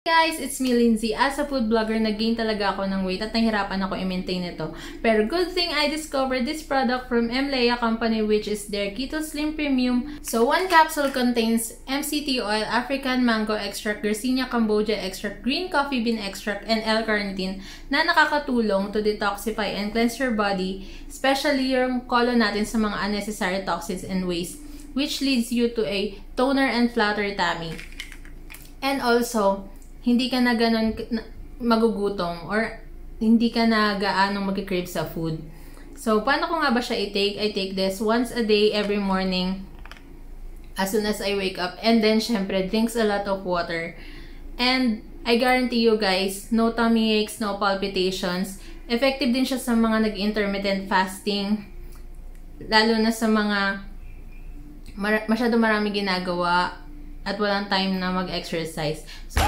Guys, it's me, Lindsay. As a food blogger, nag-gain talaga ako ng weight at nahirapan ako i-maintain ito. Pero good thing I discovered this product from Mlea Company, which is their Keto Slim Premium. So, one capsule contains MCT oil, African mango extract, Garcinia Cambogia extract, green coffee bean extract, and L-carnitine na nakakatulong to detoxify and cleanse your body, especially yung colon natin sa mga unnecessary toxins and waste, which leads you to a toner and flatter tummy. And also, hindi ka na ganun magugutom or hindi ka na gaanong mag-crave sa food. So, paano ko nga ba siya i-take? I take this once a day, every morning, as soon as I wake up. And then, syempre, drinks a lot of water. And I guarantee you guys, no tummy aches, no palpitations. Effective din siya sa mga nag-intermittent fasting. Lalo na sa mga masyado marami ginagawa at walang time na mag-exercise. So,